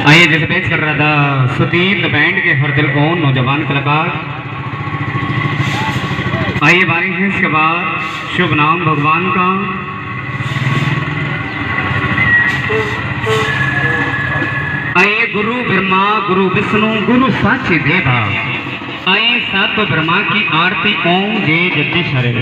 आइए जैसे पेश कर रहा था सुतीन बैंड के हर दिल को नौजवान कलाकार। आइए बारी है इसके बाद शुभ नाम भगवान का। आइए गुरु ब्रह्मा गुरु विष्णु गुरु साक्षी देवा। आइए सात ब्रह्मा की आरती ओम जय जगदीश हरे।